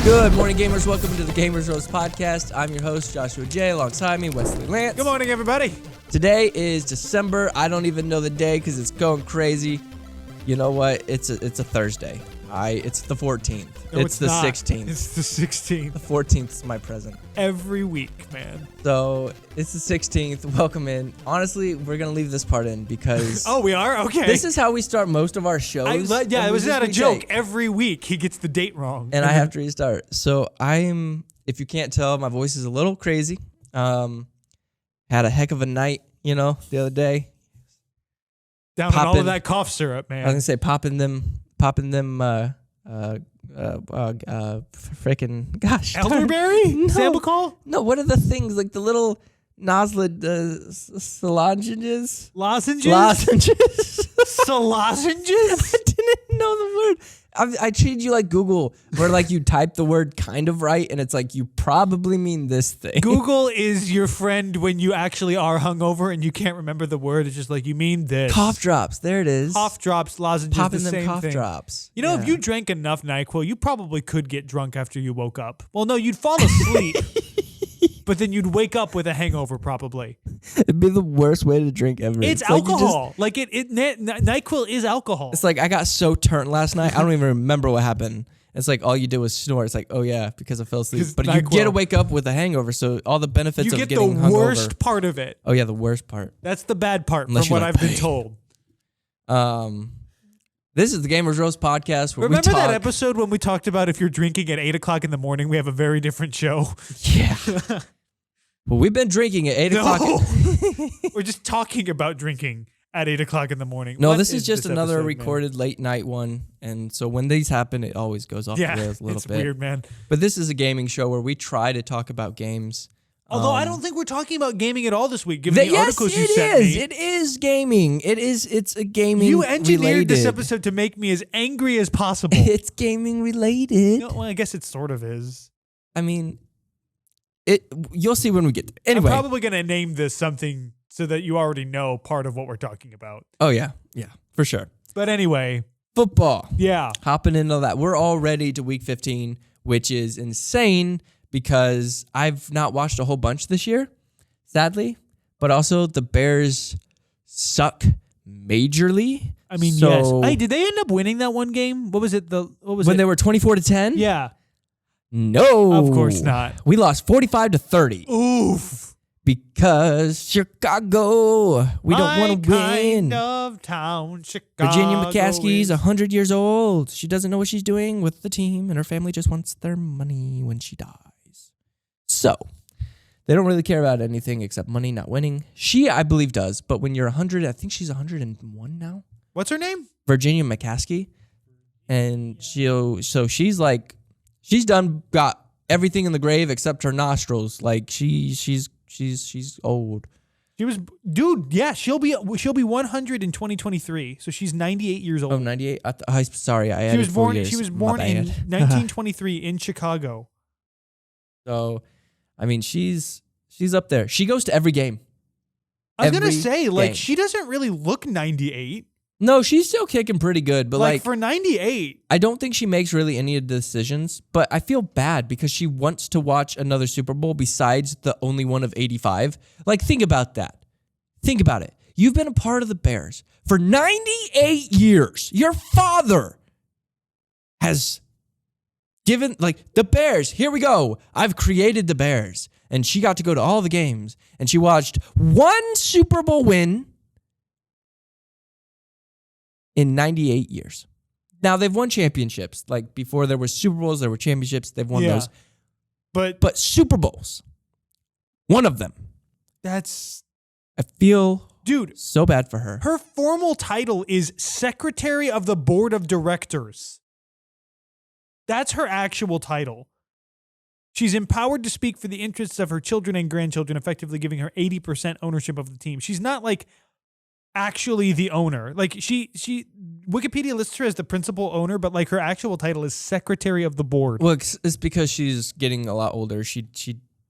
Good morning, gamers. Welcome to the Gamers Roast Podcast. I'm your host, Joshua J. Alongside me, Wesley Lance. Good morning, everybody. Today is December. I don't even know the day because it's going crazy. You know what? It's a Thursday. It's the 14th. No, it's the not. 16th. It's the 16th. The 14th is my present. Every week, man. So it's the 16th. Welcome in. Honestly, we're going to leave this part in because... Oh, we are? Okay. This is how we start most of our shows. It was not a joke. Every week, he gets the date wrong. And I have to restart. So if you can't tell, my voice is a little crazy. Had a heck of a night, the other day. Down on all of that cough syrup, man. I was going to say popping them, freaking, gosh. Elderberry? No. Sambucol? No, what are the things, like the little nosled lozenges? Lozenges? Lozenges. Lozenges? I didn't know the word. I treated you like Google, where like you type the word kind of right, and it's like you probably mean this thing. Google is your friend when you actually are hungover and you can't remember the word. It's just like, you mean this. Cough drops. There it is. Cough drops, lozenges, Popping the them same cough thing. drops. You know, if you drank enough NyQuil, you probably could get drunk after you woke up. Well, no, you'd fall asleep. But then you'd wake up with a hangover, probably. It'd be the worst way to drink ever. It's alcohol. NyQuil is alcohol. It's like I got so turned last night. I don't even remember what happened. It's like all you did was snore. It's like, oh yeah, because I fell asleep. But you get to wake up with a hangover, so all the benefits of getting hungover. You get the worst part of it. Oh yeah, the worst part. That's the bad part, Unless from what I've been told. This is the Gamers Roast Podcast. Where Remember we talk. that episode when we talked about if you're drinking at 8 o'clock in the morning, we have a very different show. Yeah. Well, we've been drinking at 8 o'clock. We're just talking about drinking at 8 o'clock in the morning. No, this is just another recorded late night one. And so when these happen, it always goes off the rails a little bit. It's weird, man. But this is a gaming show where we try to talk about games. Although I don't think we're talking about gaming at all this week, given the articles you sent me. It is gaming. It's a gaming You engineered related. this episode to make me as angry as possible. It's gaming related. Well, I guess it sort of is. I mean, you'll see when we get there. Anyway. I'm probably going to name this something so that you already know part of what we're talking about. Oh, yeah. Yeah, for sure. But anyway. Football. Yeah. Hopping into that. We're already to week 15, which is insane because I've not watched a whole bunch this year, sadly. But also the Bears suck majorly. I mean, yes. Hey, did they end up winning that one game? What was it? When they were 24-10? Yeah. No. Of course not. We lost 45-30. Oof. Because Chicago, we don't want to win. Kind of town, Chicago. Virginia McCaskey's 100 years old. She doesn't know what she's doing with the team, and her family just wants their money when she dies. So, they don't really care about anything except money, not winning. She, I believe, does. But when you're 100, I think she's 101 now. What's her name? Virginia McCaskey. And she's like, she's got everything in the grave except her nostrils. Like she's old. She was, dude. Yeah, she'll be 100 in 2023. So she's 98 years old. Oh, 98. Sorry, I she added 4 years. She was born in 1923 in Chicago. So, I mean, she's up there. She goes to every game. I was gonna say, like, she doesn't really look 98. No, she's still kicking pretty good, but like for 98, I don't think she makes really any of the decisions, but I feel bad because she wants to watch another Super Bowl besides the only one of 85. Like, think about that. Think about it. You've been a part of the Bears for 98 years. Your father has given, like, the Bears, here we go. I've created the Bears. And she got to go to all the games, and she watched one Super Bowl win in 98 years. Now, they've won championships. Like, before there were Super Bowls, there were championships. They've won those. But Super Bowls, one of them. I feel so bad for her. Her formal title is Secretary of the Board of Directors. That's her actual title. She's empowered to speak for the interests of her children and grandchildren, effectively giving her 80% ownership of the team. She's not like actually the owner. Like she Wikipedia lists her as the principal owner, but like her actual title is Secretary of the Board. Well, it's because she's getting a lot older. She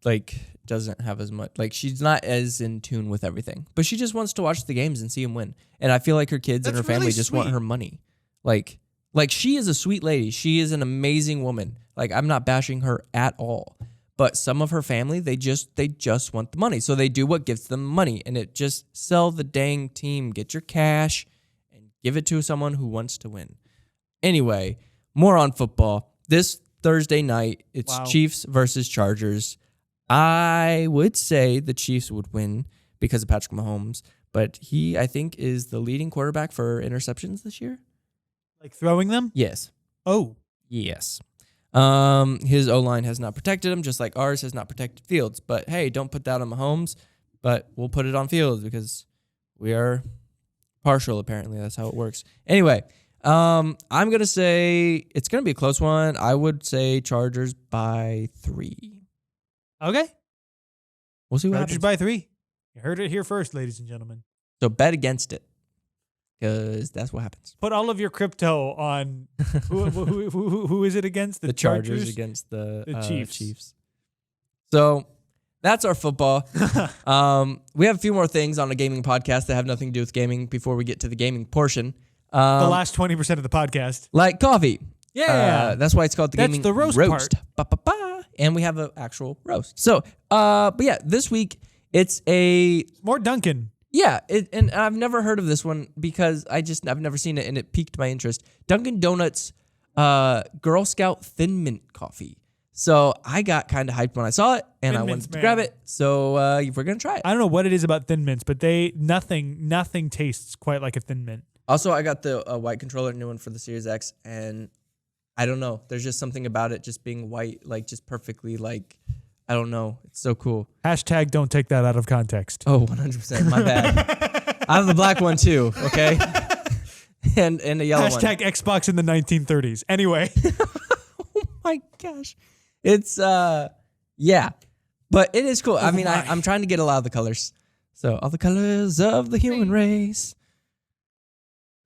like doesn't have as much, like she's not as in tune with everything, but she just wants to watch the games and see them win. And I feel like her kids and her family just want her money. Like Like, she is a sweet lady. She is an amazing woman. Like, I'm not bashing her at all. But some of her family, they just want the money. So they do what gives them money. And it just sell the dang team. Get your cash and give it to someone who wants to win. Anyway, more on football. This Thursday night, it's Chiefs versus Chargers. I would say the Chiefs would win because of Patrick Mahomes. But he, I think, is the leading quarterback for interceptions this year. Like throwing them? Yes. Oh. Yes. His O-line has not protected him, just like ours has not protected Fields. But hey, don't put that on Mahomes, but we'll put it on Fields because we are partial, apparently. That's how it works. Anyway, I'm going to say it's going to be a close one. I would say Chargers by 3. Okay. We'll see what Chargers happens. by 3. You heard it here first, ladies and gentlemen. So bet against it because that's what happens. Put all of your crypto on who is it against? The Chargers against the Chiefs. Chiefs. So that's our football. We have a few more things on a gaming podcast that have nothing to do with gaming before we get to the gaming portion. The last 20% of the podcast. Like coffee. Yeah. That's why it's called the gaming the roast part. Ba-ba-ba. And we have an actual roast. So, but yeah, this week it's more Dunkin. Yeah, and I've never heard of this one because I've never seen it and it piqued my interest. Dunkin' Donuts Girl Scout Thin Mint Coffee. So I got kind of hyped when I saw it and I wanted to grab it. So we're going to try it. I don't know what it is about Thin Mints, but nothing tastes quite like a Thin Mint. Also, I got the white controller, new one for the Series X, and I don't know. There's just something about it just being white, like just perfectly like, I don't know. It's so cool. Hashtag don't take that out of context. Oh, 100%. My bad. I have the black one too, okay? and the yellow one. Hashtag Xbox in the 1930s. Anyway. Oh my gosh. It's, yeah. But it is cool. I mean, I'm trying to get a lot of the colors. So, all the colors of the human race.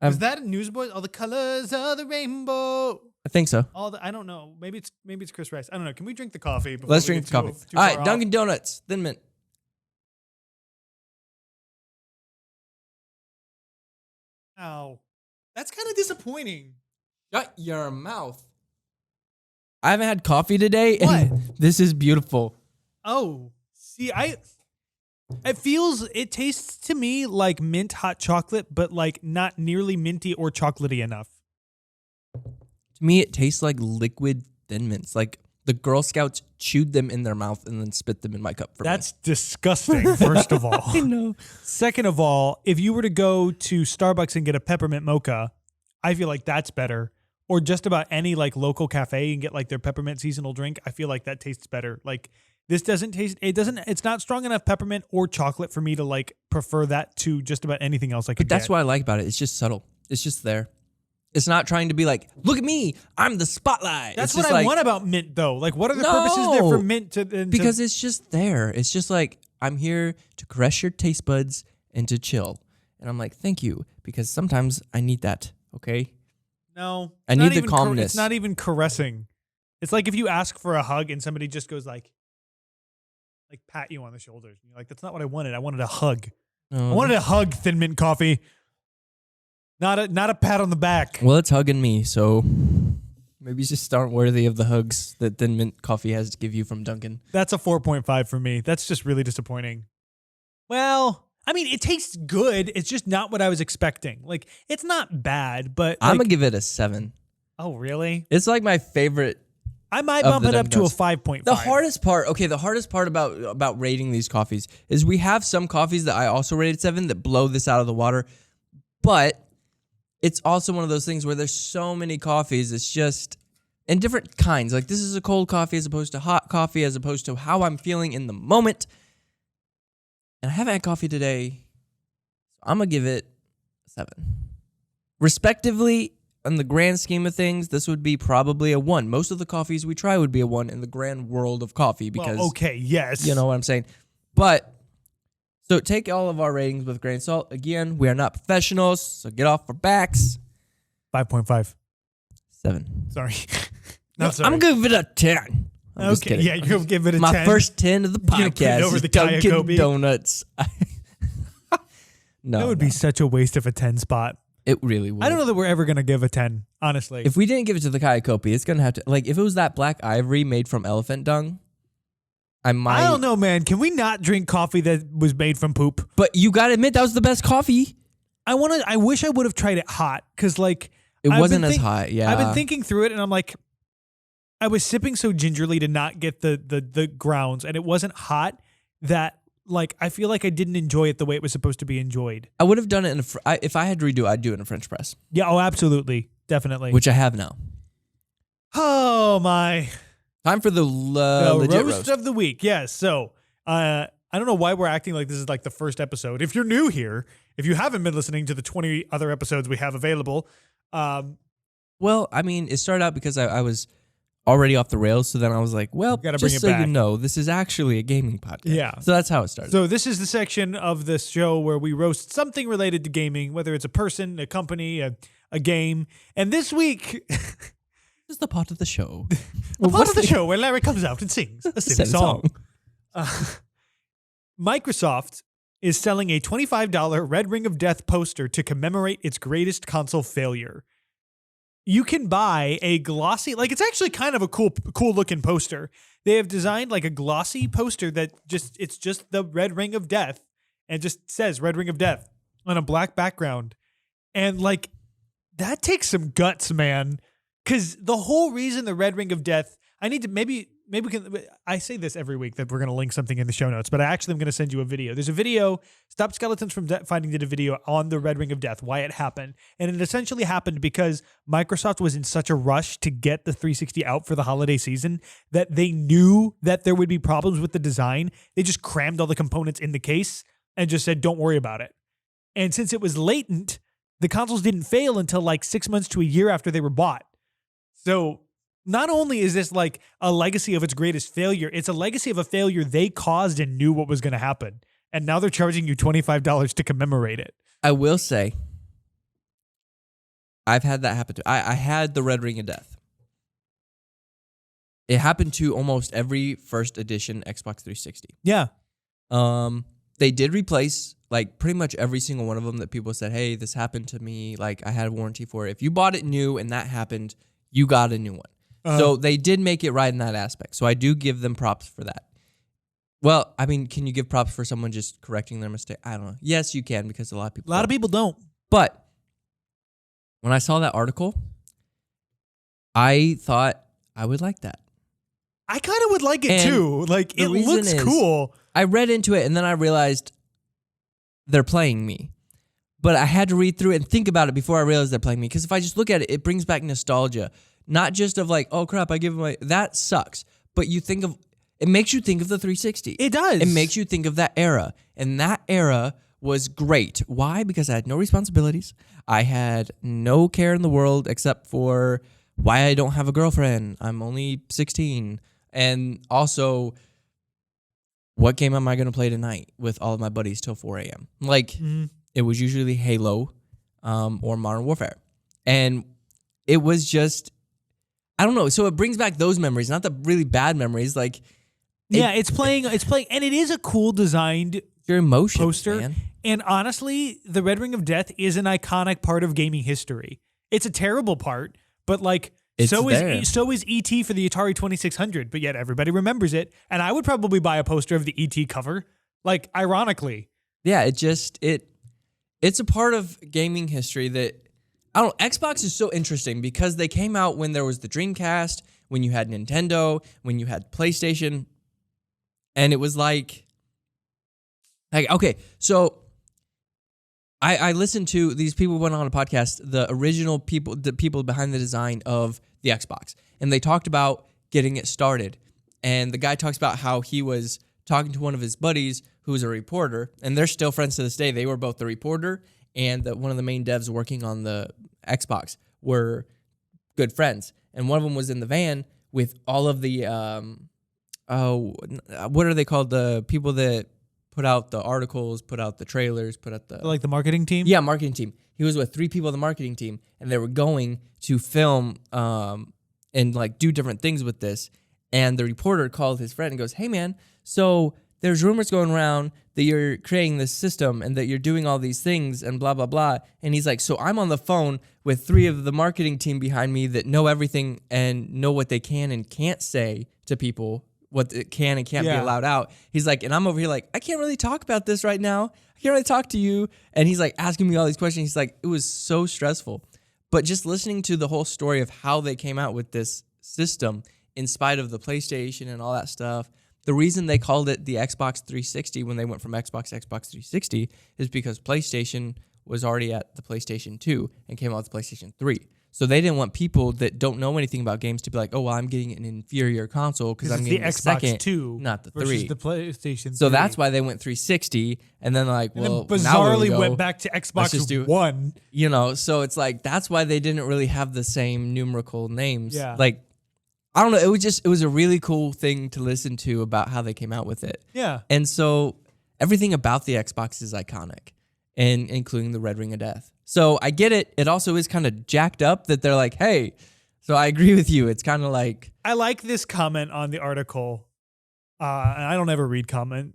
Is that Newsboys? All the colors of the rainbow. I think so. I don't know. Maybe it's Chris Rice. I don't know. Can we drink the coffee? Before Let's drink the coffee. All right, Dunkin' Donuts, Thin Mint. Ow. That's kind of disappointing. Shut your mouth. I haven't had coffee today. What? And this is beautiful. Oh. See, it tastes to me like mint hot chocolate, but like not nearly minty or chocolatey enough. To me, it tastes like liquid Thin Mints. Like the Girl Scouts chewed them in their mouth and then spit them in my cup for me. That's disgusting, first of all. I know. Second of all, if you were to go to Starbucks and get a peppermint mocha, I feel like that's better. Or just about any like local cafe and get like their peppermint seasonal drink, I feel like that tastes better. Like this it's not strong enough peppermint or chocolate for me to like prefer that to just about anything else I could But that's what I like about it. It's just subtle. It's just there. It's not trying to be like, look at me, I'm the spotlight. That's what I want about mint, though. Like, what are the purposes there for mint because it's just there. It's just like, I'm here to caress your taste buds and to chill. And I'm like, thank you, because sometimes I need that, okay? No. I need the calmness. It's not even caressing. It's like if you ask for a hug and somebody just goes like pat you on the shoulders. And you're like, that's not what I wanted. I wanted a hug. I wanted a hug, Thin Mint Coffee. Not a pat on the back. Well, it's hugging me, so maybe you just aren't worthy of the hugs that Thin Mint Coffee has to give you from Dunkin'. That's a 4.5 for me. That's just really disappointing. Well, I mean, it tastes good. It's just not what I was expecting. Like, it's not bad, but I'm going to give it a 7. Oh, really? It's like my favorite. I might bump it up to a 5.5. The hardest part about rating these coffees is we have some coffees that I also rated 7 that blow this out of the water, but it's also one of those things where there's so many coffees. It's just in different kinds. Like this is a cold coffee as opposed to hot coffee, as opposed to how I'm feeling in the moment. And I haven't had coffee today. So I'm going to give it 7. Respectively, in the grand scheme of things, this would be probably a 1. Most of the coffees we try would be a 1 in the grand world of coffee because, okay, yes. You know what I'm saying? But so take all of our ratings with a grain of salt. Again, we are not professionals, so get off our backs. 5.5. 7. Sorry. Sorry. I'm going to give it a 10. Okay, yeah, you'll give it a 10. My first 10 of the podcast over is the Dunkin' Donuts. No, that would be such a waste of a 10 spot. It really would. I don't know that we're ever gonna give a 10, honestly. If we didn't give it to the Kayakopi, it's gonna have to like if it was that black ivory made from elephant dung, I might. I don't know, man. Can we not drink coffee that was made from poop? But you gotta admit that was the best coffee. I wish I would have tried it hot because like It wasn't as hot. Yeah, I've been thinking through it and I'm like, I was sipping so gingerly to not get the grounds, and it wasn't hot that like I feel like I didn't enjoy it the way it was supposed to be enjoyed. I would have done it in if I had to redo it, I'd do it in a French press. Yeah, oh, absolutely. Definitely. Which I have now. Oh, my. Time for the legit roast of the week. Yes. So, I don't know why we're acting like this is like the first episode. If you're new here, if you haven't been listening to the 20 other episodes we have available. Well, I mean, it started out because I was already off the rails. So then I was like, well, just so you know, this is actually a gaming podcast. Yeah. So that's how it started. So this is the section of the show where we roast something related to gaming, whether it's a person, a company, a game. And this week... this is the part of the show. The part of the show where Larry comes out and sings a silly song. Microsoft is selling a $25 Red Ring of Death poster to commemorate its greatest console failure. You can buy a glossy, like it's actually kind of a cool looking poster. They have designed like a glossy poster that it's just the Red Ring of Death and just says Red Ring of Death on a black background. And like that takes some guts, man. Because the whole reason the Red Ring of Death, I need to maybe we can. I say this every week that we're going to link something in the show notes, but I actually am going to send you a video. There's a video. Stop Skeletons from Finding did a video on the Red Ring of Death, why it happened, and it essentially happened because Microsoft was in such a rush to get the 360 out for the holiday season that they knew that there would be problems with the design. They just crammed all the components in the case and just said, "Don't worry about it." And since it was latent, the consoles didn't fail until like 6 months to a year after they were bought. So not only is this like a legacy of its greatest failure, it's a legacy of a failure they caused and knew what was going to happen. And now they're charging you $25 to commemorate it. I will say, I've had that happen to I had the Red Ring of Death. It happened to almost every first edition Xbox 360. Yeah. They did replace like pretty much every single one of them that people said, hey, this happened to me. Like I had a warranty for it. If you bought it new and that happened, you got a new one. So they did make it right in that aspect. So I do give them props for that. Well, I mean, can you give props for someone just correcting their mistake? I don't know. Yes, you can, because a lot of people don't. But when I saw that article, I thought I would like that. I kind of would like it too. Like it looks cool. I read into it and then I realized they're playing me. But I had to read through it and think about it before I realized they're playing me. Because if I just look at it, it brings back nostalgia. Not just of like, oh crap, I give them that sucks. But you think of, it makes you think of the 360. It does. It makes you think of that era. And that era was great. Why? Because I had no responsibilities. I had no care in the world except for why I don't have a girlfriend. I'm only 16. And also, what game am I going to play tonight with all of my buddies till 4 a.m.? Like, it was usually Halo or Modern Warfare. And it was just, I don't know. So it brings back those memories, not the really bad memories. Like, yeah, it's playing, and it is a cool designed your emotions, poster. Man. And honestly, the Red Ring of Death is an iconic part of gaming history. It's a terrible part, but like, so is E.T. for the Atari 2600, but yet everybody remembers it. And I would probably buy a poster of the E.T. cover, like, ironically. Yeah, it's a part of gaming history that, I don't know, Xbox is so interesting because they came out when there was the Dreamcast, when you had Nintendo, when you had PlayStation, and it was like okay, so I listened to these people who went on a podcast, the original people, the people behind the design of the Xbox, and they talked about getting it started, and the guy talks about how he was talking to one of his buddies who was a reporter, and they're still friends to this day. They were both the reporter and one of the main devs working on the Xbox were good friends. And one of them was in the van with all of the, what are they called? The people that put out the articles, put out the trailers, put out the... Like the marketing team? Yeah, marketing team. He was with 3 people on the marketing team, and they were going to film and like do different things with this. And the reporter called his friend and goes, hey man, so there's rumors going around that you're creating this system and that you're doing all these things and blah, blah, blah. And he's like, so I'm on the phone with 3 of the marketing team behind me that know everything and know what they can and can't say to people, what it can and can't be allowed out. He's like, and I'm over here like, I can't really talk about this right now. I can't really talk to you. And he's like asking me all these questions. He's like, it was so stressful. But just listening to the whole story of how they came out with this system in spite of the PlayStation and all that stuff, the reason they called it the Xbox 360 when they went from Xbox to Xbox 360 is because PlayStation was already at the PlayStation 2 and came out with the PlayStation 3. So they didn't want people that don't know anything about games to be like, oh, well, I'm getting an inferior console because I'm getting the Xbox second, 2 not the 3. Versus the PlayStation 3. So that's why they went 360, and then like, well, and then bizarrely went back to Xbox One. You know, so it's like that's why they didn't really have the same numerical names. Yeah. Like, I don't know. It was a really cool thing to listen to about how they came out with it. Yeah. And so everything about the Xbox is iconic, and including the Red Ring of Death. So I get it. It also is kind of jacked up that they're like, hey, so I agree with you. It's kind of like... I like this comment on the article. And I don't ever read comments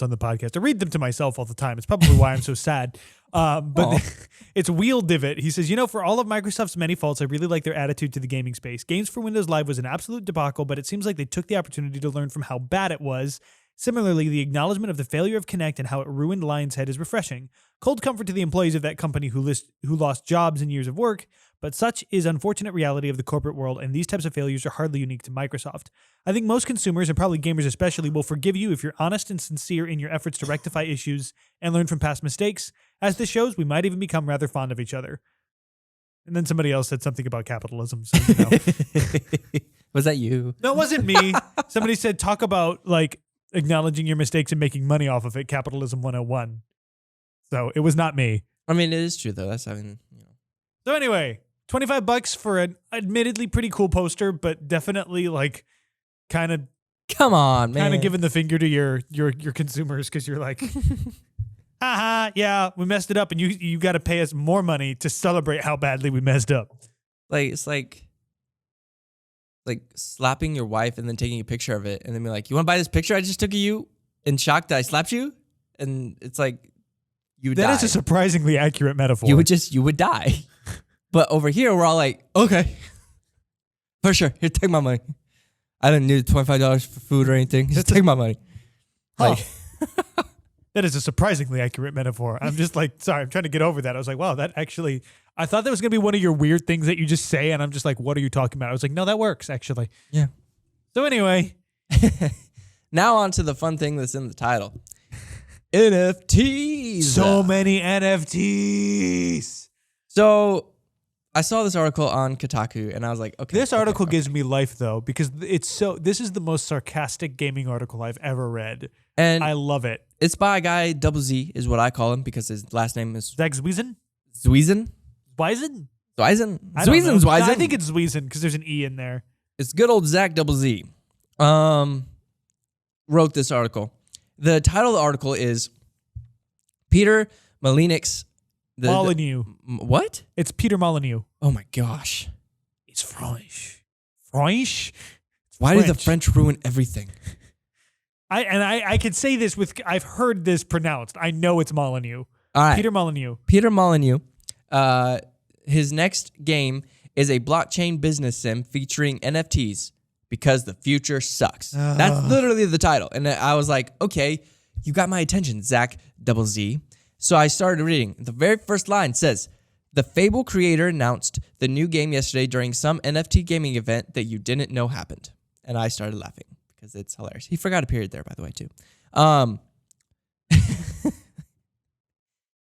on the podcast. I read them to myself all the time. It's probably why I'm so sad. But it's Wheel Divot. He says, for all of Microsoft's many faults, I really like their attitude to the gaming space. Games for Windows Live was an absolute debacle, but it seems like they took the opportunity to learn from how bad it was. Similarly, the acknowledgement of the failure of Kinect and how it ruined Lion's Head is refreshing. Cold comfort to the employees of that company who lost jobs and years of work, but such is unfortunate reality of the corporate world, and these types of failures are hardly unique to Microsoft. I think most consumers, and probably gamers especially, will forgive you if you're honest and sincere in your efforts to rectify issues and learn from past mistakes. As this shows, we might even become rather fond of each other. And then somebody else said something about capitalism. So, Was that you? No, it wasn't me. Somebody said, talk about, acknowledging your mistakes and making money off of it, Capitalism 101. So it was not me. I mean, it is true, though. That's having, So anyway, $25 for an admittedly pretty cool poster, but definitely kind of... Come on, man. Kind of giving the finger to your consumers because you're like, haha, yeah, we messed it up and you got to pay us more money to celebrate how badly we messed up. It's like slapping your wife and then taking a picture of it and then be like, you want to buy this picture I just took of you in shock that I slapped you? And it's like, you would die. That is a surprisingly accurate metaphor. You would die. But over here, we're all like, okay, for sure. Here, take my money. I didn't need $25 for food or anything. Just take my money. That is a surprisingly accurate metaphor. I'm just sorry, I'm trying to get over that. I was like, wow, that actually, I thought that was going to be one of your weird things that you just say. And I'm just like, what are you talking about? I was like, no, that works actually. Yeah. So anyway. Now on to the fun thing that's in the title. NFTs. So many NFTs. So I saw this article on Kotaku and I was like, okay. This article gives me life though, because this is the most sarcastic gaming article I've ever read. And I love it. It's by a guy, Double Z is what I call him because his last name is Zach Zwiesen? Zwiesen? Zwiesen? Zwiesen? Zwiesen. Zwiesen? I think it's Zwiesen because there's an E in there. It's good old Zach Double Z. Wrote this article. The title of the article is Peter Molyneux's Molyneux. What? It's Peter Molyneux. Oh my gosh. It's French. French? Why did the French ruin everything? I could say this I've heard this pronounced. I know it's Molyneux. All right. Peter Molyneux. Peter Molyneux. His next game is a blockchain business sim featuring NFTs because the future sucks. That's literally the title. And I was like, okay, you got my attention, Zach Double Z. So I started reading. The very first line says, the Fable creator announced the new game yesterday during some NFT gaming event that you didn't know happened. And I started laughing because it's hilarious. He forgot a period there, by the way, too.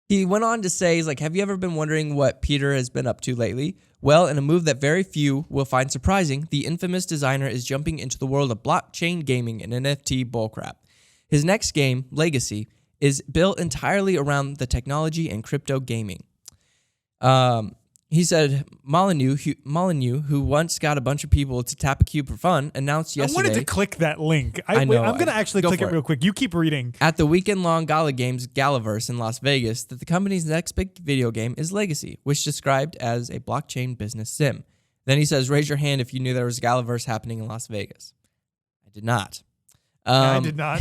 He went on to say, he's like, have you ever been wondering what Peter has been up to lately? Well, in a move that very few will find surprising, the infamous designer is jumping into the world of blockchain gaming and NFT bullcrap. His next game, Legacy, is built entirely around the technology and crypto gaming. He said Molyneux, who once got a bunch of people to tap a cube for fun, announced yesterday... I wanted to click that link. I know. I'm going to actually click it real quick. You keep reading. At the weekend-long Gala Games Galaverse in Las Vegas, that the company's next big video game is Legacy, which described as a blockchain business sim. Then he says, raise your hand if you knew there was Galaverse happening in Las Vegas. I did not. I did not.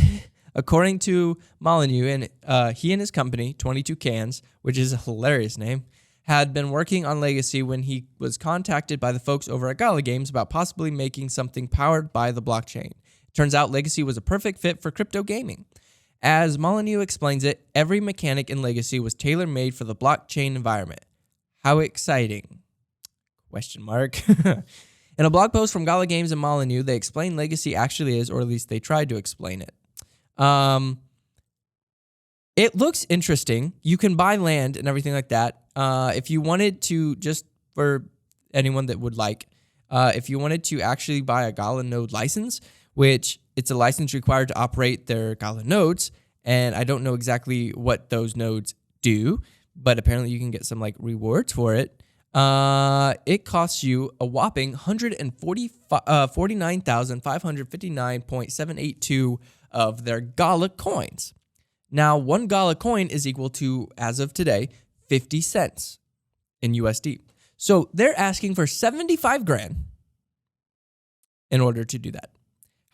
According to Molyneux, and he and his company, 22 Cans, which is a hilarious name, had been working on Legacy when he was contacted by the folks over at Gala Games about possibly making something powered by the blockchain. Turns out Legacy was a perfect fit for crypto gaming. As Molyneux explains it, every mechanic in Legacy was tailor-made for the blockchain environment. How exciting? Question mark. In a blog post from Gala Games and Molyneux, they explain Legacy actually is, or at least they tried to explain it. It looks interesting. You can buy land and everything like that. If you wanted to, just for anyone that would like, if you wanted to actually buy a Gala node license, which it's a license required to operate their Gala nodes, and I don't know exactly what those nodes do, but apparently you can get some like rewards for it. It costs you a whopping 49,559.782 of their Gala coins. Now, one Gala coin is equal to, as of today, 50 cents in USD. So they're asking for 75 grand in order to do that.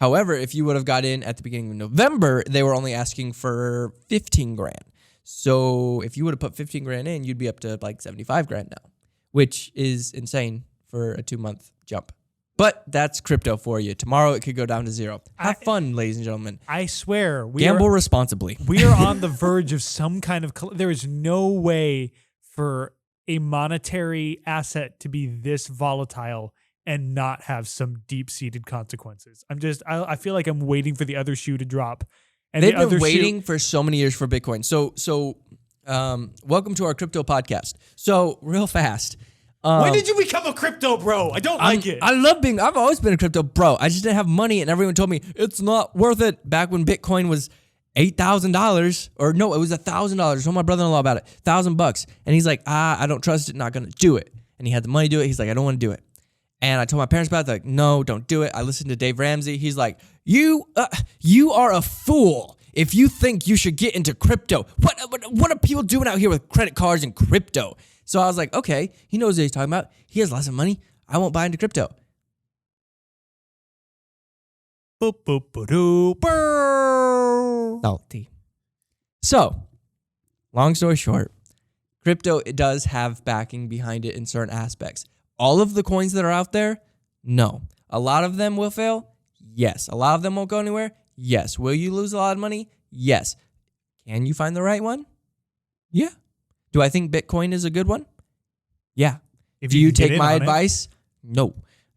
However, if you would have got in at the beginning of November, they were only asking for 15 grand. So if you would have put 15 grand in, you'd be up to like 75 grand now, which is insane for a 2-month jump. But that's crypto for you. Tomorrow it could go down to zero. Have fun, ladies and gentlemen. I swear. Gamble responsibly. We are on the verge of some kind of... There is no way for a monetary asset to be this volatile and not have some deep-seated consequences. I feel like I'm waiting for the other shoe to drop. And they've been waiting for so many years for Bitcoin. So welcome to our crypto podcast. So real fast. When did you become a crypto bro? I don't like it. I've always been a crypto bro. I just didn't have money and everyone told me it's not worth it back when Bitcoin was $8,000 or no, it was $1,000. I told my brother-in-law about it, $1,000. And he's like, I don't trust it. Not going to do it. And he had the money to do it. He's like, I don't want to do it. And I told my parents about it. They're like, no, don't do it. I listened to Dave Ramsey. He's like, you are a fool if you think you should get into crypto. What are people doing out here with credit cards and crypto? So I was like, okay, he knows what he's talking about. He has lots of money. I won't buy into crypto. Boop, boop, boop, boop. Salty. So, long story short, crypto, it does have backing behind it in certain aspects. All of the coins that are out there, no. A lot of them will fail? Yes. A lot of them won't go anywhere? Yes. Will you lose a lot of money? Yes. Can you find the right one? Yeah. Do I think Bitcoin is a good one? Yeah. Do you take my advice? No.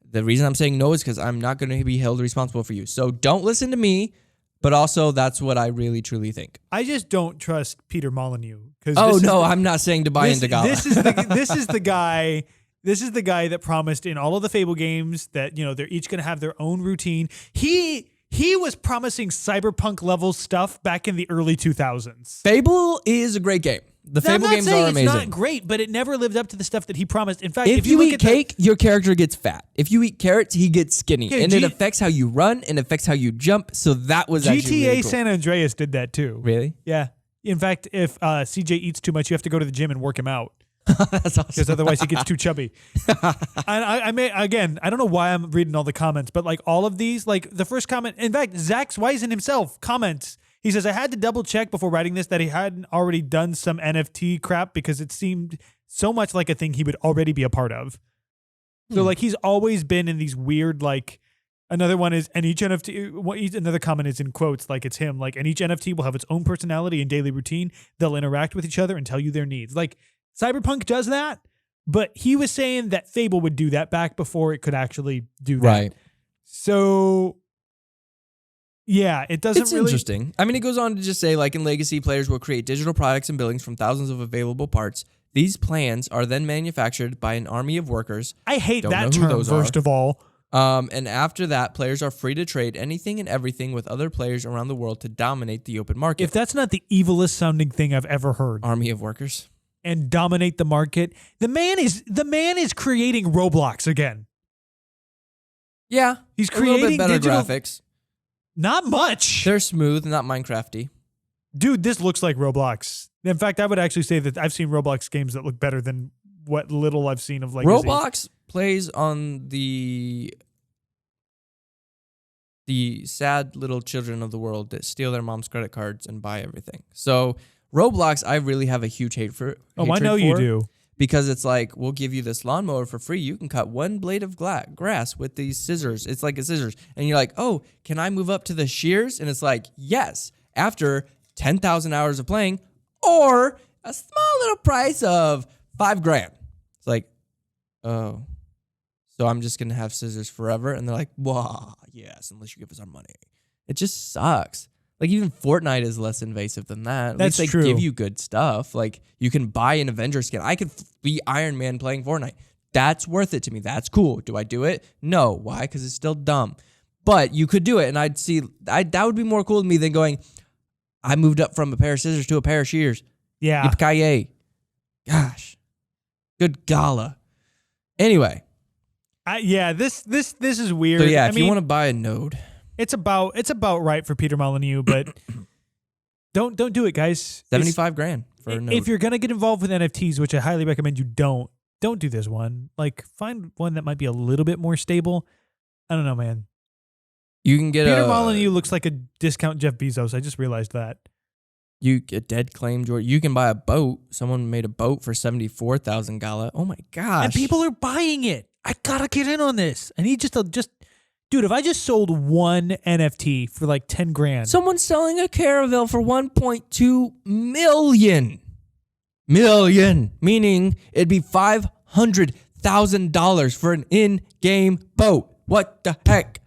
The reason I'm saying no is because I'm not going to be held responsible for you. So don't listen to me, but also that's what I really, truly think. I just don't trust Peter Molyneux. I'm not saying to buy into Gala. This is the guy that promised in all of the Fable games that, they're each going to have their own routine. He was promising cyberpunk level stuff back in the early 2000s. Fable is a great game. The Fable games are amazing. It's not great, but it never lived up to the stuff that he promised. In fact, if you eat cake, your character gets fat. If you eat carrots, he gets skinny. And it affects how you run and affects how you jump. So that was actually really cool. San Andreas did that too. Really? Yeah. In fact, if CJ eats too much, you have to go to the gym and work him out. That's awesome. Because otherwise he gets too chubby. I don't know why I'm reading all the comments, but like all of these, like the first comment, in fact, Zach Swisen himself comments. He says, I had to double check before writing this that he hadn't already done some NFT crap because it seemed so much like a thing he would already be a part of. So like he's always been in these weird, like another one is, and each NFT, another comment is in quotes, like it's him, like, and each NFT will have its own personality and daily routine. They'll interact with each other and tell you their needs. Like Cyberpunk does that, but he was saying that Fable would do that back before it could actually do that. Right. So... yeah, it doesn't It's interesting. I mean, it goes on to just say, like in Legacy, players will create digital products and buildings from thousands of available parts. These plans are then manufactured by an army of workers. I hate that term, first of all. And after that, players are free to trade anything and everything with other players around the world to dominate the open market. If that's not the evilest sounding thing I've ever heard. Army of workers. And dominate the market. The man is creating Roblox again. Yeah. He's creating a little bit better digital graphics. Not much. They're smooth, not Minecrafty. Dude, this looks like Roblox. In fact, I would actually say that I've seen Roblox games that look better than what little I've seen of Legacy. Roblox plays on the the sad little children of the world that steal their mom's credit cards and buy everything. So Roblox, I really have a huge hate for. Oh, I know you do. Because it's like, we'll give you this lawnmower for free. You can cut one blade of grass with these scissors. It's like a scissors. And you're like, oh, can I move up to the shears? And it's like, yes, after 10,000 hours of playing, or a small little price of $5,000. It's like, oh, so I'm just going to have scissors forever? And they're like, wow, yes, unless you give us our money. It just sucks. Like, even Fortnite is less invasive than that. That's At least true. they give you good stuff. Like, you can buy an Avenger skin. I could be Iron Man playing Fortnite. That's worth it to me. That's cool. Do I do it? No. Why? Because it's still dumb. But you could do it, and I'd see that would be more cool to me than going, I moved up from a pair of scissors to a pair of shears. Yeah. Yippee-ki-yay. Gosh. Good gala. Anyway. This is weird. So yeah, if you want to buy a node. It's about right for Peter Molyneux, but don't do it, guys. $75,000 for a node. If you're gonna get involved with NFTs, which I highly recommend you don't do this one. Like, find one that might be a little bit more stable. I don't know, man. You can get Peter Molyneux looks like a discount Jeff Bezos. I just realized that. You get dead claim, George. You can buy a boat. Someone made a boat for $74,000. Oh my gosh! And people are buying it. I gotta get in on this. I need just dude. If I just sold one NFT for like $10,000, someone's selling a Caravelle for $1.2 million. Meaning it'd be $500,000 for an in-game boat. What the heck?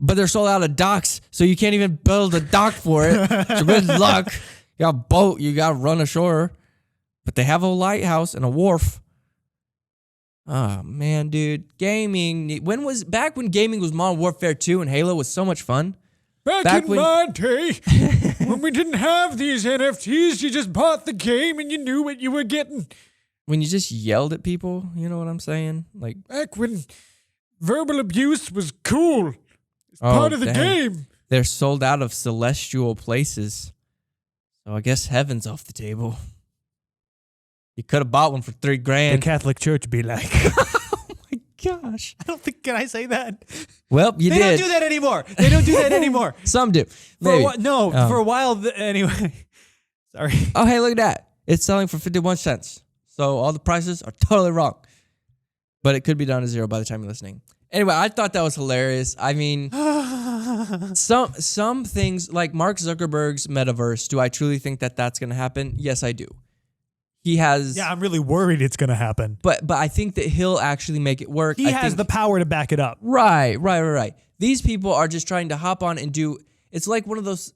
But they're sold out of docks, so you can't even build a dock for it. So good luck. You got a boat, you got to run ashore. But they have a lighthouse and a wharf. Oh, man, dude. Gaming. Back when gaming was Modern Warfare 2 and Halo was so much fun? Back in my day, when we didn't have these NFTs, you just bought the game and you knew what you were getting. When you just yelled at people, you know what I'm saying? Like, back when verbal abuse was cool. Part of the game. They're sold out of celestial places. So I guess heaven's off the table. You could have bought one for $3,000. The Catholic Church be like. Oh my gosh. I don't think, can I say that? Well, you did. They don't do that anymore. They don't do that anymore. Some do. For a while, anyway. Sorry. Oh, hey, look at that. It's selling for 51 cents. So all the prices are totally wrong. But it could be down to zero by the time you're listening. Anyway, I thought that was hilarious. I mean, some things like Mark Zuckerberg's metaverse, do I truly think that that's going to happen? Yes, I do. He has... Yeah, I'm really worried it's going to happen. But I think that he'll actually make it work. He has the power to back it up. Right. These people are just trying to hop on and do... It's like one of those...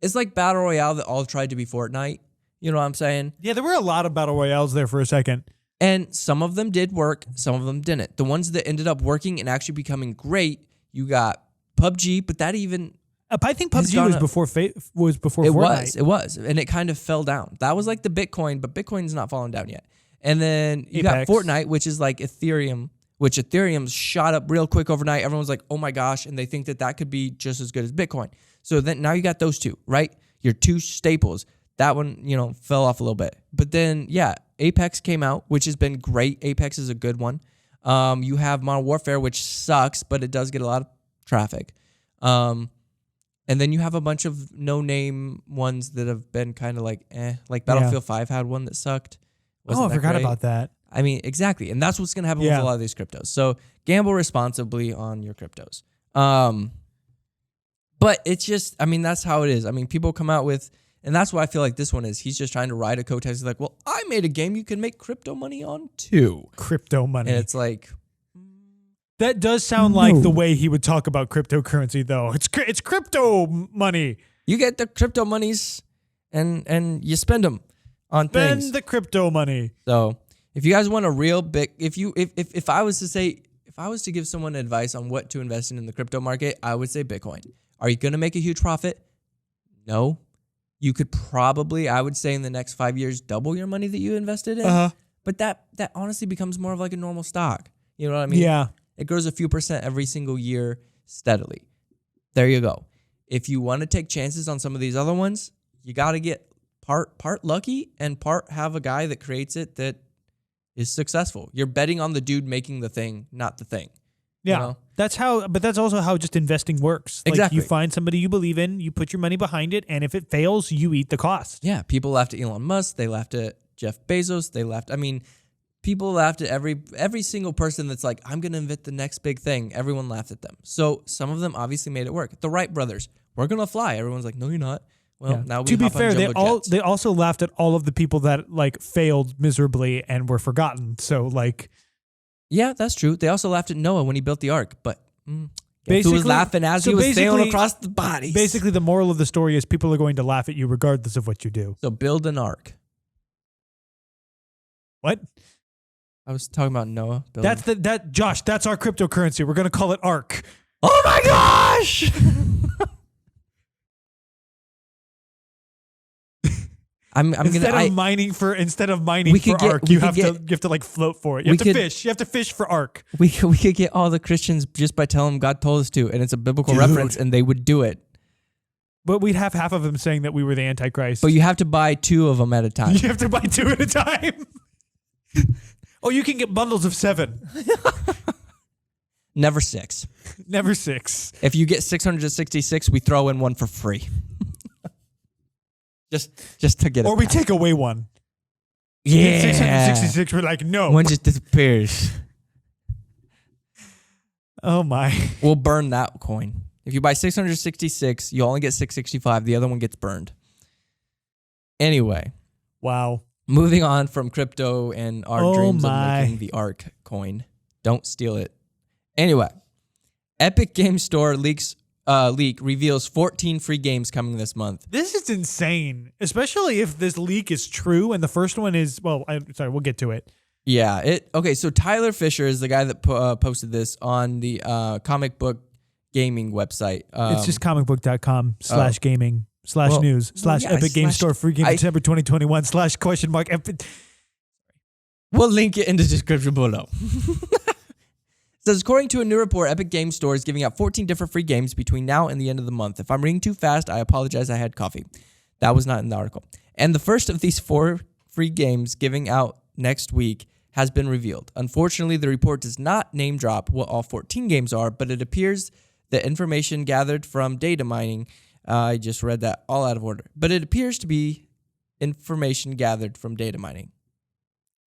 It's like Battle Royale that all tried to be Fortnite. You know what I'm saying? Yeah, there were a lot of Battle Royales there for a second. And some of them did work, some of them didn't. The ones that ended up working and actually becoming great, you got PUBG, but that even... I think PUBG was before Fortnite. It was. And it kind of fell down. That was like the Bitcoin, but Bitcoin's not fallen down yet. And then you got Fortnite, which is like Ethereum, which Ethereum's shot up real quick overnight. Everyone's like, oh my gosh, and they think that that could be just as good as Bitcoin. So then now you got those two, right? Your two staples. That one, fell off a little bit. But then, yeah, Apex came out, which has been great. Apex is a good one. You have Modern Warfare, which sucks, but it does get a lot of traffic. And then you have a bunch of no-name ones that have been kind of like, Like Battlefield 5 had one that sucked. I forgot about that. I mean, exactly. And that's what's going to happen with a lot of these cryptos. So gamble responsibly on your cryptos. But it's just, that's how it is. People come out with... And that's why I feel like this one is. He's just trying to ride a coattails. He's like, well, I made a game you can make crypto money on too. Crypto money. And it's like... That does sound like the way he would talk about cryptocurrency, though. It's crypto money. You get the crypto monies and you spend them on things. Spend the crypto money. So if you guys want a real big... If I was to give someone advice on what to invest in the crypto market, I would say Bitcoin. Are you going to make a huge profit? No. You could probably, I would say in the next 5 years, double your money that you invested in. Uh-huh. But that honestly becomes more of like a normal stock. You know what I mean? Yeah. It grows a few percent every single year steadily. There you go. If you want to take chances on some of these other ones, you got to get part lucky and part have a guy that creates it that is successful. You're betting on the dude making the thing, not the thing. Yeah. You know? But that's also how just investing works. Like Exactly. you find somebody you believe in, you put your money behind it, and if it fails, you eat the cost. Yeah, people laughed at Elon Musk. They laughed at Jeff Bezos. People laughed at every single person that's like, I'm going to invent the next big thing. Everyone laughed at them. So some of them obviously made it work. The Wright brothers, we're going to fly. Everyone's like, no, you're not. Well, now we to be hop on fair, jumbo jets. they also laughed at all of the people that like failed miserably and were forgotten. So like, yeah, that's true. They also laughed at Noah when he built the ark, but guess who was Basically- laughing as so he was sailing basically- across the bodies. basically, the moral of the story is people are going to laugh at you regardless of what you do. So build an ark. What? I was talking about Noah. Josh. That's our cryptocurrency. We're gonna call it ARK. Oh my gosh! I'm Instead gonna. of mining for We could get- ARK, we you could have get- to like float for it. You we have to could- fish. You have to fish for ARK. We could get all the Christians just by telling them God told us to, and it's a biblical reference, and they would do it. But we'd have half of them saying that we were the Antichrist. But you have to buy 2 of them at a time. You have to buy 2 at a time. Oh, you can get bundles of 7. Never 6. Never 6. If you get 666, we throw in one for free. just to get it. Or we back. take away one. Yeah. 666, we're like, no. One just disappears. Oh my. We'll burn that coin. If you buy 666, you only get 665. The other one gets burned. Anyway, Wow. moving on from crypto and our dreams my. of making the ARK coin. Don't steal it. Anyway, Epic Game Store leak reveals 14 free games coming this month. This is insane, especially if this leak is true and the first one is, we'll get to it. Yeah. Okay, so Tyler Fisher is the guy that posted this on the comic book gaming website. It's just comicbook.com/gaming/news/Epic Game Store free game December 2021 /? We'll link it in the description below. Says, according to a new report, Epic Game Store is giving out 14 different free games between now and the end of the month. If I'm reading too fast, I apologize. I had coffee. That was not in the article. And the first of these 4 free games giving out next week has been revealed. Unfortunately, the report does not name drop what all 14 games are, but it appears that information gathered from data mining, I just read that all out of order, but it appears to be information gathered from data mining.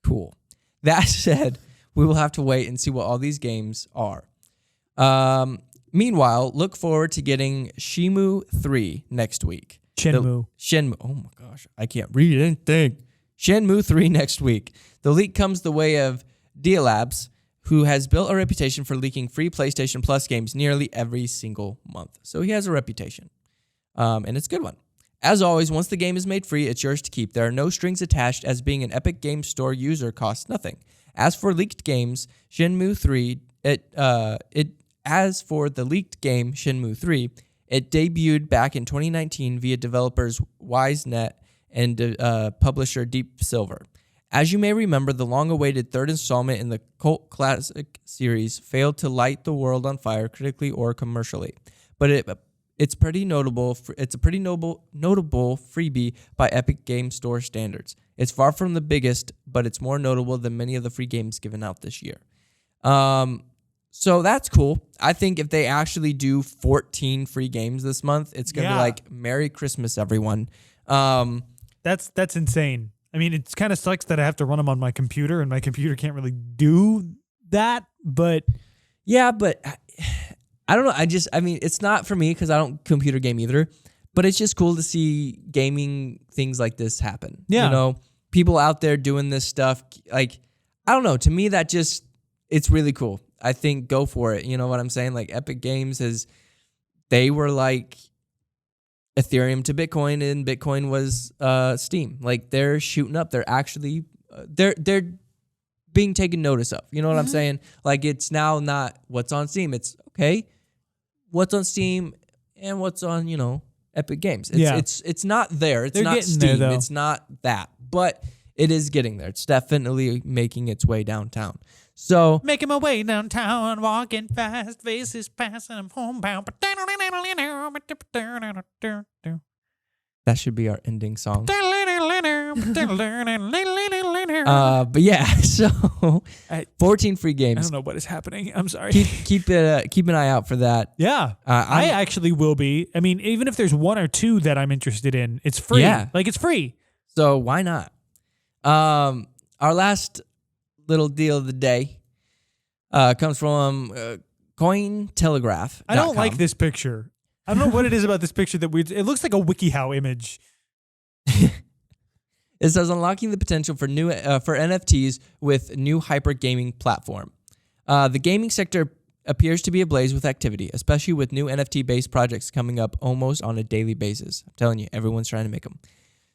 Cool. That said, we will have to wait and see what all these games are. Meanwhile, look forward to getting Shenmue 3 next week. Shenmue. Shenmue. Oh my gosh, I can't read anything. Shenmue 3 next week. The leak comes the way of Dia Labs, who has built a reputation for leaking free PlayStation Plus games nearly every single month. So he has a reputation, and it's a good one. As always, once the game is made free, it's yours to keep. There are no strings attached, as being an Epic Game Store user costs nothing. As for leaked games, Shenmue 3, it debuted back in 2019 via developers WiseNet and publisher Deep Silver. As you may remember, the long-awaited 3rd installment in the cult classic series failed to light the world on fire critically or commercially, but it's pretty notable. It's a pretty notable freebie by Epic Game Store standards. It's far from the biggest, but it's more notable than many of the free games given out this year. So that's cool. I think if they actually do 14 free games this month, it's gonna be like Merry Christmas, everyone. That's insane. I mean, it kind of sucks that I have to run them on my computer, and my computer can't really do that. But yeah, but I don't know. I mean, it's not for me because I don't computer game either. But it's just cool to see gaming things like this happen. Yeah. You know, people out there doing this stuff. Like, I don't know. To me, it's really cool. I think go for it. You know what I'm saying? Like Epic Games they were like Ethereum to Bitcoin, and Bitcoin was Steam. Like they're shooting up. They're actually they're being taken notice of. You know what I'm saying? Like it's now not what's on Steam. It's okay, what's on Steam and what's on Epic Games. It's not there. It's They're not getting Steam. there, though. It's not that, but it is getting there. It's definitely making its way downtown. So making my way downtown, walking fast, faces passing, I'm homebound. that should be our ending song. But yeah, so 14 free games. I don't know what is happening. I'm sorry. Keep an eye out for that. Yeah, I actually will be. I mean, even if there's one or two that I'm interested in, it's free. Yeah. Like, it's free. So why not? Our last little deal of the day comes from Cointelegraph. I don't like this picture. I don't know what it is about this picture it looks like a WikiHow image. It says unlocking the potential for new for NFTs with new hyper gaming platform. The gaming sector appears to be ablaze with activity, especially with new NFT-based projects coming up almost on a daily basis. I'm telling you, everyone's trying to make them.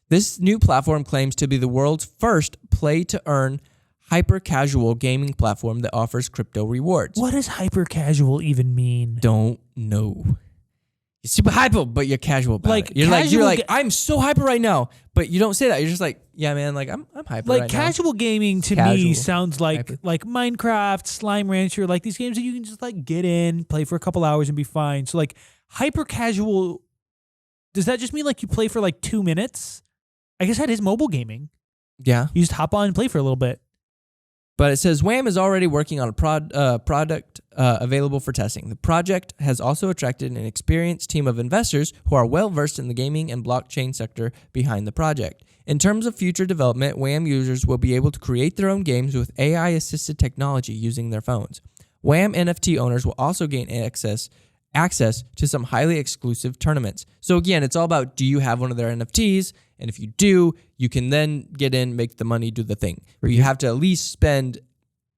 This new platform claims to be the world's first play-to-earn hyper-casual gaming platform that offers crypto rewards. What does hyper-casual even mean? Don't know. You're super hyper, but you're casual about it. You're like, I'm so hyper right now, but you don't say that. You're just like, yeah, man, like I'm hyper right now. Like casual gaming to me sounds like Minecraft, Slime Rancher, like these games that you can just like get in, play for a couple hours and be fine. So like hyper casual, does that just mean like you play for like 2 minutes? I guess that is mobile gaming. Yeah. You just hop on and play for a little bit. But it says Wham is already working on a product available for testing. The project has also attracted an experienced team of investors who are well-versed in the gaming and blockchain sector behind the project. In terms of future development, Wham users will be able to create their own games with AI-assisted technology using their phones. Wham NFT owners will also gain access to some highly exclusive tournaments. So again, it's all about, do you have one of their NFTs? And if you do, you can then get in, make the money, do the thing. But you have to at least spend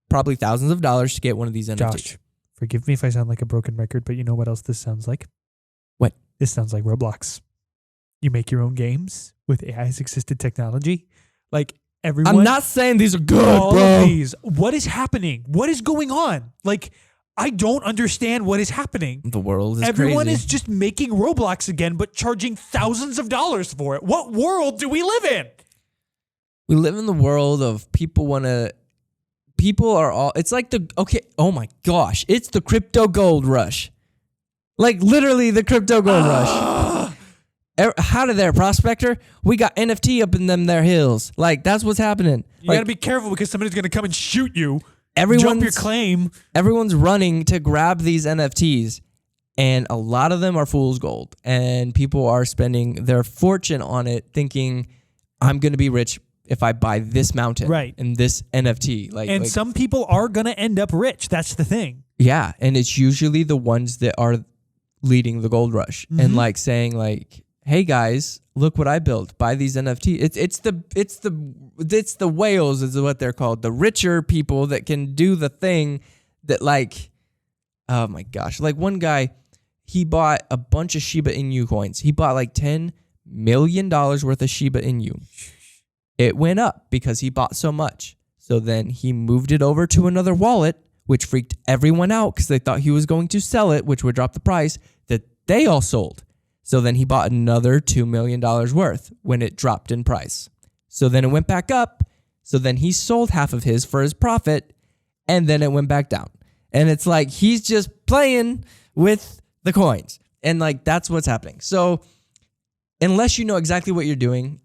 probably thousands of dollars to get one of these NFTs. Josh, forgive me if I sound like a broken record, but you know what else this sounds like? What? This sounds like Roblox. You make your own games with AI's assisted technology. Like everyone. I'm not saying these are good, all bro. Of these. What is happening? What is going on? Like, I don't understand what is happening. The world is Everyone crazy. is just making Roblox again, but charging thousands of dollars for it. What world do we live in? We live in the world of people are all, it's like oh my gosh, it's the crypto gold rush. Like literally the crypto gold rush. How did there, prospector? We got NFT up in them there hills. Like that's what's happening. You gotta be careful because somebody's gonna come and shoot you. Jump your claim. Everyone's running to grab these NFTs, and a lot of them are fool's gold. And people are spending their fortune on it, thinking, "I'm going to be rich if I buy this mountain, right, and this NFT." And some people are going to end up rich. That's the thing. Yeah, and it's usually the ones that are leading the gold rush, and like saying, like, "Hey guys, look what I built. Buy these NFTs." It's the whales is what they're called. The richer people that can do the thing that like, oh my gosh. Like one guy, he bought a bunch of Shiba Inu coins. He bought like $10 million worth of Shiba Inu. It went up because he bought so much. So then he moved it over to another wallet, which freaked everyone out because they thought he was going to sell it, which would drop the price that they all sold. So then he bought another $2 million worth when it dropped in price. So then it went back up. So then he sold half of his for his profit, and then it went back down. And it's like he's just playing with the coins. And like that's what's happening. So unless you know exactly what you're doing,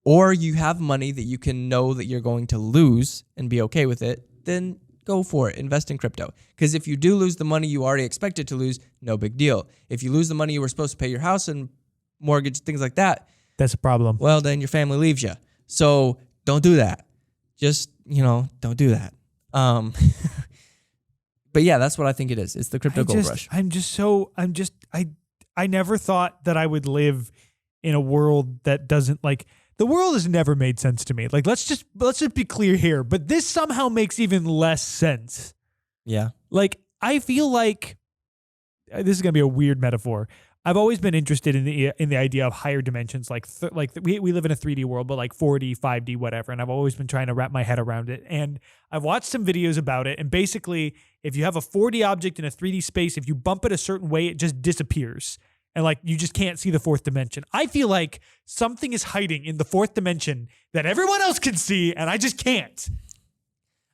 or you have money that you can know that you're going to lose and be okay with it, then go for it. Invest in crypto. Because if you do lose the money you already expected to lose, no big deal. If you lose the money you were supposed to pay your house and mortgage, things like that, that's a problem. Well, then your family leaves you. So don't do that. Just, don't do that. But yeah, that's what I think it is. It's the crypto gold rush. I never thought that I would live in a world that doesn't like, the world has never made sense to me. Like, let's just be clear here. But this somehow makes even less sense. Yeah. Like, I feel like this is going to be a weird metaphor. I've always been interested in the idea of higher dimensions, we live in a 3D world, but like 4D, 5D, whatever. And I've always been trying to wrap my head around it. And I've watched some videos about it. And basically, if you have a 4D object in a 3D space, if you bump it a certain way, it just disappears. And like you just can't see the fourth dimension. I feel like something is hiding in the fourth dimension that everyone else can see, and I just can't.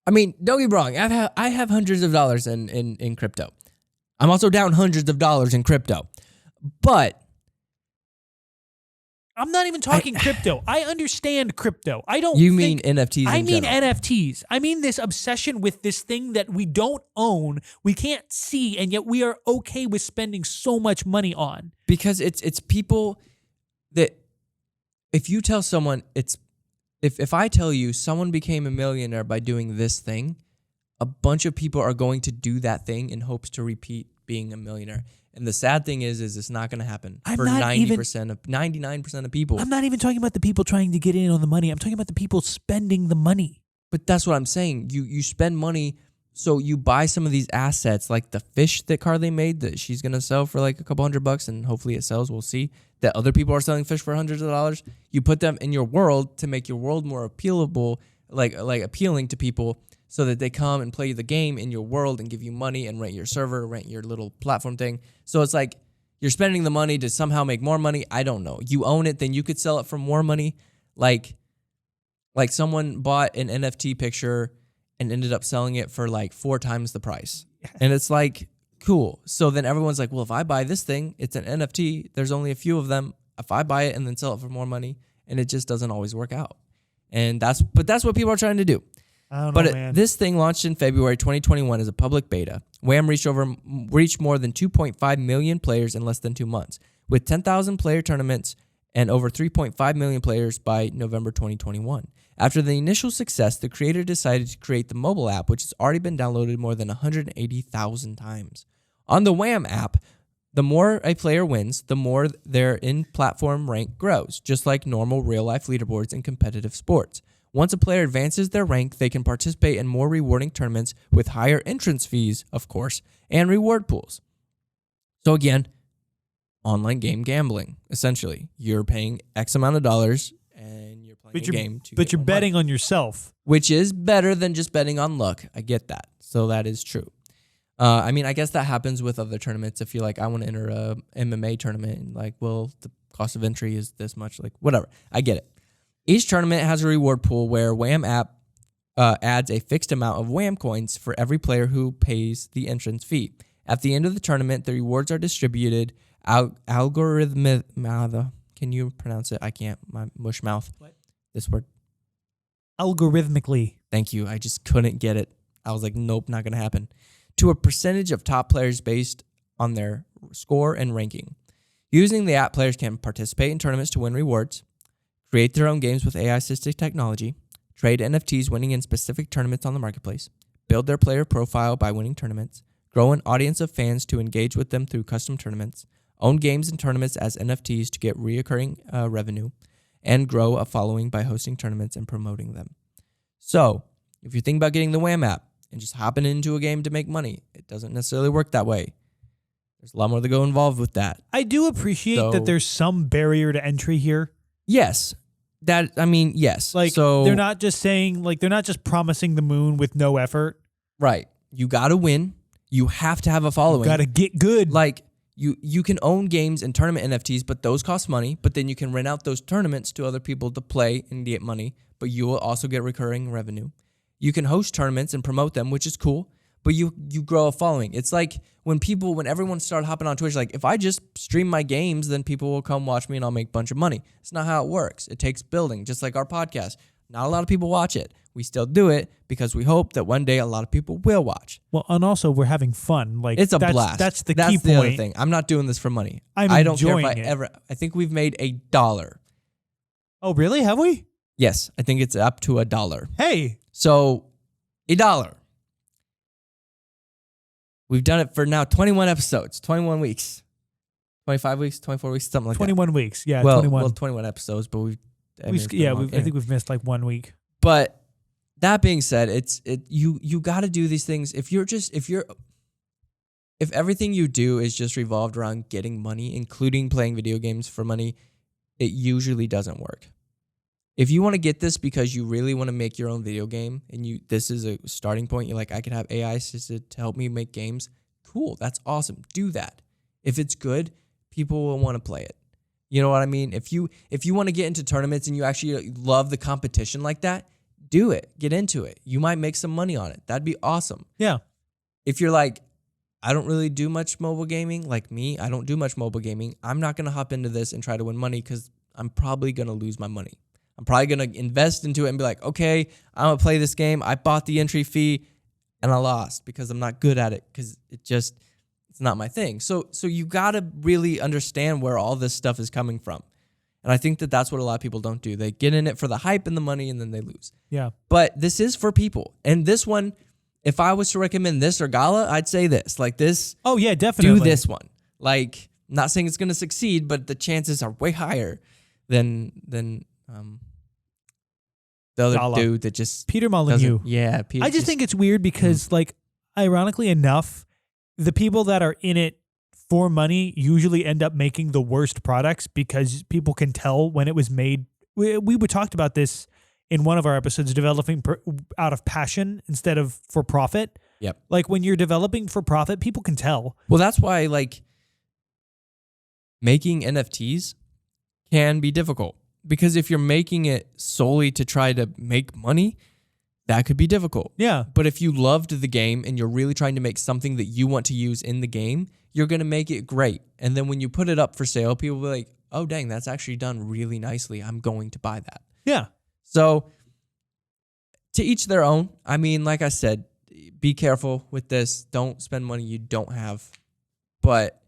I mean, don't get me wrong. I have hundreds of dollars in crypto. I'm also down hundreds of dollars in crypto. But I'm not even talking crypto. I understand crypto. I don't. You mean NFTs? I mean general. NFTs. I mean this obsession with this thing that we don't own, we can't see, and yet we are okay with spending so much money on. Because it's people that if you tell someone if I tell you someone became a millionaire by doing this thing, a bunch of people are going to do that thing in hopes to repeat being a millionaire. And the sad thing is it's not going to happen for 99% of people. I'm not even talking about the people trying to get in on the money. I'm talking about the people spending the money. But that's what I'm saying. You spend money, so you buy some of these assets, like the fish that Carly made that she's going to sell for like a couple $100 and hopefully it sells. We'll see. That other people are selling fish for hundreds of dollars. You put them in your world to make your world more appealable, like appealing to people, so that they come and play the game in your world and give you money and rent your server, rent your little platform thing. So it's like you're spending the money to somehow make more money. I don't know. You own it, then you could sell it for more money. Like someone bought an NFT picture and ended up selling it for like 4 times the price. And it's like, cool. So then everyone's like, well, if I buy this thing, it's an NFT. There's only a few of them. If I buy it and then sell it for more money, and it just doesn't always work out. And that's what people are trying to do. I don't know, man. This thing launched in February 2021 as a public beta. Wham reached more than 2.5 million players in less than 2 months, with 10,000 player tournaments and over 3.5 million players by November 2021. After the initial success, the creator decided to create the mobile app, which has already been downloaded more than 180,000 times. On the Wham app, the more a player wins, the more their in-platform rank grows, just like normal real-life leaderboards in competitive sports. Once a player advances their rank, they can participate in more rewarding tournaments with higher entrance fees, of course, and reward pools. So again, online game gambling, essentially. You're paying X amount of dollars and you're playing a game to But you're betting on yourself. Which is better than just betting on luck. I get that. So that is true. I mean, I guess that happens with other tournaments. If you're like, I want to enter a MMA tournament, and like, well, the cost of entry is this much, like whatever. I get it. Each tournament has a reward pool where Wham app adds a fixed amount of Wham coins for every player who pays the entrance fee. At the end of the tournament, the rewards are distributed algorithmic. Can you pronounce it? I can't. My mush mouth. What? This word. Algorithmically. Thank you. I just couldn't get it. I was like, nope, not going to happen. To a percentage of top players based on their score and ranking. Using the app, players can participate in tournaments to win rewards, create their own games with AI-assisted technology, trade NFTs winning in specific tournaments on the marketplace, build their player profile by winning tournaments, grow an audience of fans to engage with them through custom tournaments, own games and tournaments as NFTs to get reoccurring revenue, and grow a following by hosting tournaments and promoting them. So, if you think about getting the Wham app and just hopping into a game to make money, it doesn't necessarily work that way. There's a lot more to go involved with that. I do appreciate that there's some barrier to entry here. Yes. Yes. Like, so, they're not just saying, like, they're not just promising the moon with no effort. Right. You got to win. You have to have a following. Got to get good. Like, you can own games and tournament NFTs, but those cost money. But then you can rent out those tournaments to other people to play and get money, but you will also get recurring revenue. You can host tournaments and promote them, which is cool, but you grow a following. It's like when everyone started hopping on Twitch, like, if I just stream my games, then people will come watch me and I'll make a bunch of money. It's not how it works. It takes building, just like our podcast. Not a lot of people watch it. We still do it because we hope that one day a lot of people will watch. Well, and also we're having fun. Like, it's a blast. That's the key point. Other thing. I'm not doing this for money. I don't care if I think we've made $1. Oh, really? Have we? Yes, I think it's up to $1. Hey. So, $1. We've done it for now 21 episodes, 21 weeks, 25 weeks, 24 weeks, something like 21 that. 21 weeks, yeah, well, 21. Well, 21 episodes, but I think we've missed like 1 week. But that being said, you got to do these things. If everything you do is just revolved around getting money, including playing video games for money, it usually doesn't work. If you want to get this because you really want to make your own video game and this is a starting point, you're like, I could have AI assisted to help me make games. Cool. That's awesome. Do that. If it's good, people will want to play it. You know what I mean? If you want to get into tournaments and you actually love the competition like that, do it. Get into it. You might make some money on it. That'd be awesome. Yeah. If you're like, I don't really do much mobile gaming, like me, I don't do much mobile gaming. I'm not going to hop into this and try to win money because I'm probably going to lose my money. I'm probably going to invest into it and be like, okay, I'm going to play this game. I bought the entry fee and I lost because I'm not good at it because it's not my thing. So you got to really understand where all this stuff is coming from. And I think that that's what a lot of people don't do. They get in it for the hype and the money and then they lose. Yeah. But this is for people. And this one, if I was to recommend this or Gala, I'd say this. Like this. Oh, yeah, definitely. Do this one. Like, not saying it's going to succeed, but the chances are way higher than the other Gala. dude that just Peter Molyneux. Yeah. I just think it's weird because, like, ironically enough, the people that are in it for money usually end up making the worst products because people can tell when it was made. We talked about this in one of our episodes, developing out of passion instead of for profit. Yep. Like when you're developing for profit, people can tell. Well, that's why like making NFTs can be difficult because if you're making it solely to try to make money, that could be difficult. Yeah. But if you loved the game and you're really trying to make something that you want to use in the game, you're going to make it great. And then when you put it up for sale, people will be like, oh, dang, that's actually done really nicely. I'm going to buy that. Yeah. So to each their own. I mean, like I said, be careful with this. Don't spend money you don't have. But,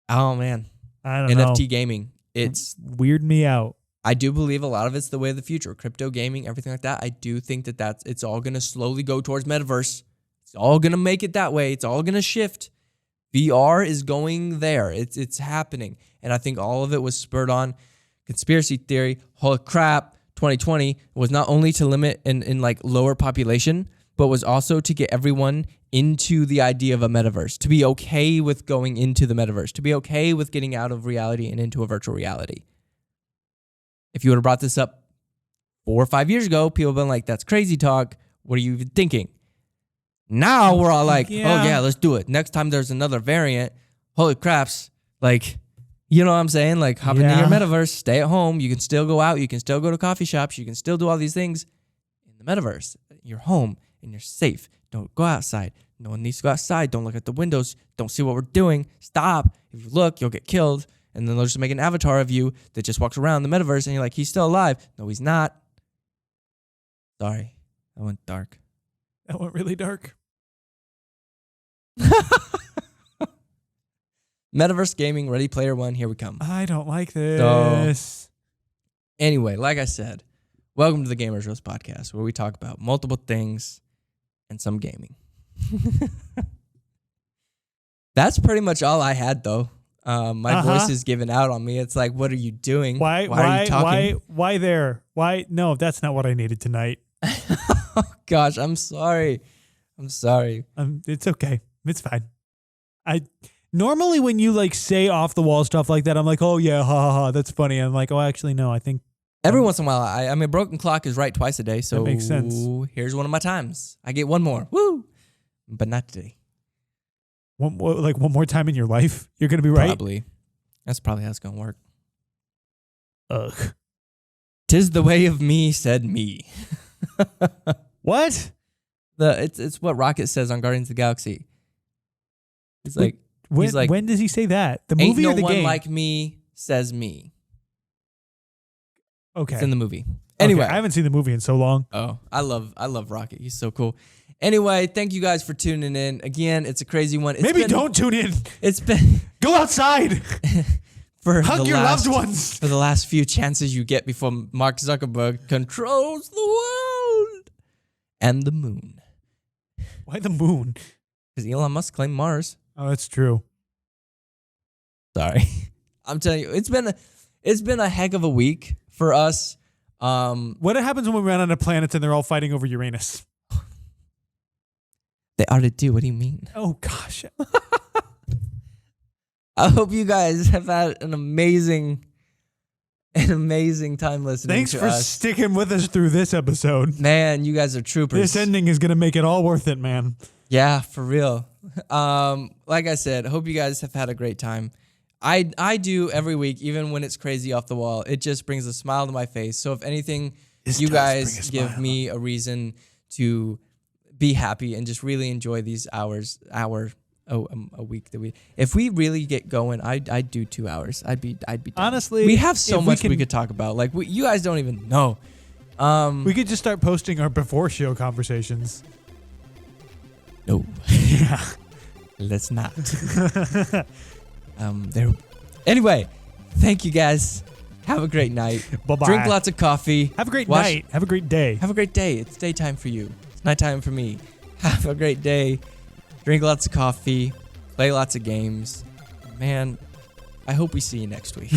oh, man. I don't know. NFT gaming. It's weird me out. I do believe a lot of it's the way of the future. Crypto gaming, everything like that. I do think that it's all going to slowly go towards metaverse. It's all going to make it that way. It's all going to shift. VR is going there. It's happening. And I think all of it was spurred on conspiracy theory. Holy crap, 2020 was not only to limit in like lower population, but was also to get everyone into the idea of a metaverse, to be okay with going into the metaverse, to be okay with getting out of reality and into a virtual reality. If you would have brought this up 4 or 5 years ago, people would have been like, that's crazy talk. What are you even thinking? Now we're all like, oh yeah, let's do it. Next time there's another variant, holy craps. Like, you know what I'm saying? Like hop into your metaverse, stay at home. You can still go out. You can still go to coffee shops. You can still do all these things in the metaverse. You're home and you're safe. Don't go outside. No one needs to go outside. Don't look at the windows. Don't see what we're doing. Stop. If you look, you'll get killed. And then they'll just make an avatar of you that just walks around the metaverse and you're like, he's still alive. No, he's not. Sorry. That went dark. That went really dark. Metaverse gaming, Ready Player One, here we come. I don't like this. So, anyway, like I said, welcome to the Gamers Roast podcast, where we talk about multiple things and some gaming. That's pretty much all I had, though. My voice is giving out on me. It's like, what are you doing? Why are you talking? Why there? Why? No, that's not what I needed tonight. Oh, gosh, I'm sorry. It's okay. It's fine. Normally when you like say off the wall stuff like that, I'm like, oh yeah, ha ha ha, that's funny. I'm like, oh, actually no, I think every once in a while, I mean, broken clock is right twice a day, so that makes sense. Here's one of my times. I get one more, woo, but not today. One more time in your life, you're gonna be right. Probably. That's probably how it's gonna work. Ugh. 'Tis the way of me, said me. What? It's what Rocket says on Guardians of the Galaxy. He's like, when does he say that? The movie or the game? Ain't no one like me, says me. Okay. It's in the movie. Anyway. Okay, I haven't seen the movie in so long. Oh, I love Rocket. He's so cool. Anyway, thank you guys for tuning in. Again, it's a crazy one. Don't tune in. It's been... Go outside. Hug your loved ones. For the last few chances you get before Mark Zuckerberg controls the world. And the moon. Why the moon? Because Elon Musk claimed Mars. Oh, that's true. Sorry. I'm telling you, it's been a heck of a week for us. What happens when we run out of planets and they're all fighting over Uranus? They already do. What do you mean? Oh, gosh. I hope you guys have had an amazing time listening Thanks to us. Thanks for sticking with us through this episode. Man, you guys are troopers. This ending is going to make it all worth it, man. Yeah, for real. Like I said, hope you guys have had a great time. I do every week, even when it's crazy off the wall. It just brings a smile to my face. So if anything, you guys give me a reason to be happy and just really enjoy these hour a week that if we really get going, I'd do 2 hours. I'd be down. Honestly, we have so if much we could talk about. Like you guys don't even know. We could just start posting our before show conversations. No. Yeah. Let's not. Anyway, thank you guys. Have a great night. Bye-bye. Drink lots of coffee. Have a great night. Have a great day. Have a great day. It's daytime for you. It's nighttime for me. Have a great day. Drink lots of coffee. Play lots of games. Man, I hope we see you next week.